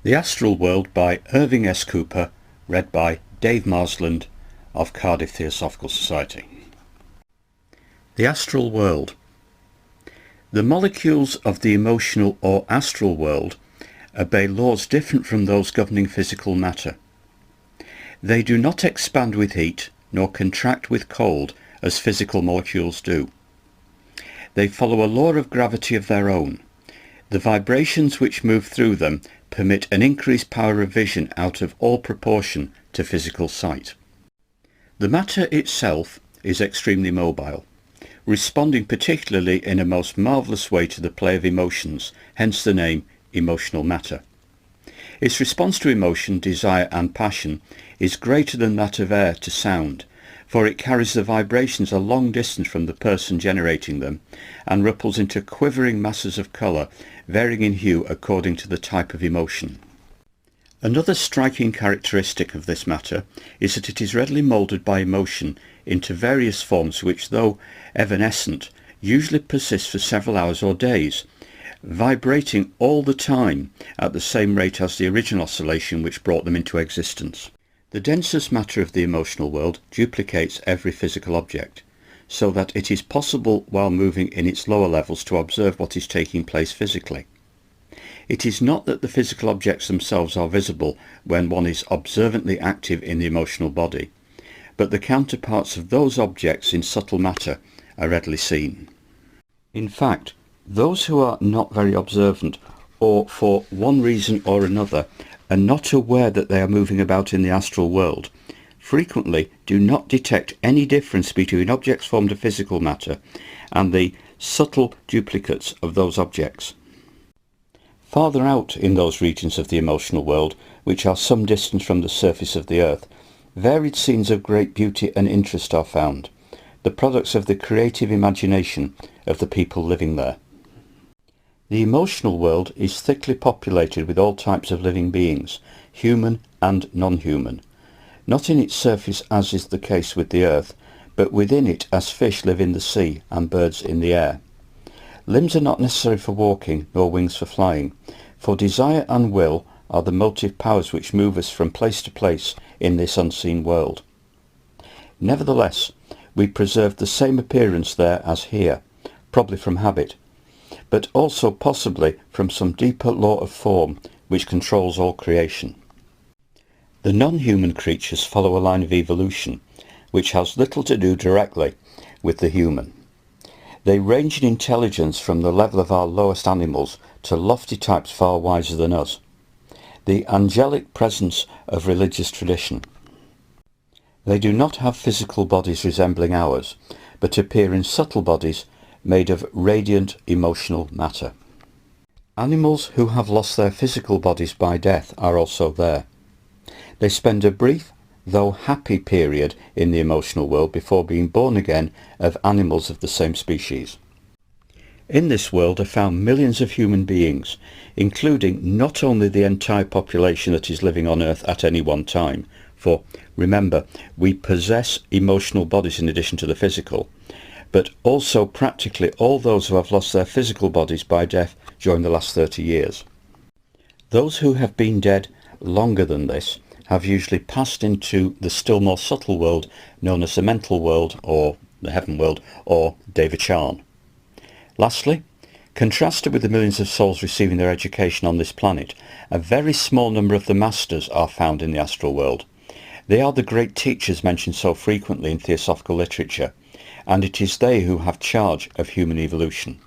The Astral World by Irving S. Cooper, read by Dave Marsland of Cardiff Theosophical Society. The Astral World. The molecules of the emotional or astral world obey laws different from those governing physical matter. They do not expand with heat nor contract with cold as physical molecules do. They follow a law of gravity of their own. The vibrations which move through them permit an increased power of vision out of all proportion to physical sight. The matter itself is extremely mobile, responding particularly in a most marvellous way to the play of emotions, hence the name emotional matter. Its response to emotion, desire and passion is greater than that of air to sound, for it carries the vibrations a long distance from the person generating them and ripples into quivering masses of colour, varying in hue according to the type of emotion. Another striking characteristic of this matter is that it is readily moulded by emotion into various forms which, though evanescent, usually persist for several hours or days, vibrating all the time at the same rate as the original oscillation which brought them into existence. The densest matter of the emotional world duplicates every physical object, so that it is possible while moving in its lower levels to observe what is taking place physically. It is not that the physical objects themselves are visible when one is observantly active in the emotional body, but the counterparts of those objects in subtle matter are readily seen. In fact, those who are not very observant, or for one reason or another are not aware that they are moving about in the astral world, frequently do not detect any difference between objects formed of physical matter and the subtle duplicates of those objects. Farther out in those regions of the emotional world, which are some distance from the surface of the earth, varied scenes of great beauty and interest are found, the products of the creative imagination of the people living there. The emotional world is thickly populated with all types of living beings, human and non-human, not in its surface as is the case with the earth, but within it as fish live in the sea and birds in the air. Limbs are not necessary for walking, nor wings for flying, for desire and will are the motive powers which move us from place to place in this unseen world. Nevertheless, we preserve the same appearance there as here, probably from habit, but also possibly from some deeper law of form which controls all creation. The non-human creatures follow a line of evolution which has little to do directly with the human. They range in intelligence from the level of our lowest animals to lofty types far wiser than us. The angelic presence of religious tradition. They do not have physical bodies resembling ours, but appear in subtle bodies made of radiant emotional matter. Animals who have lost their physical bodies by death are also there. They spend a brief, though happy period in the emotional world before being born again of animals of the same species. In this world are found millions of human beings, including not only the entire population that is living on Earth at any one time, for remember, we possess emotional bodies in addition to the physical, but also practically all those who have lost their physical bodies by death during the last 30 years. Those who have been dead longer than this have usually passed into the still more subtle world known as the mental world, or the heaven world, or Devachan. Lastly, contrasted with the millions of souls receiving their education on this planet, a very small number of the masters are found in the astral world. They are the great teachers mentioned so frequently in theosophical literature, and it is they who have charge of human evolution.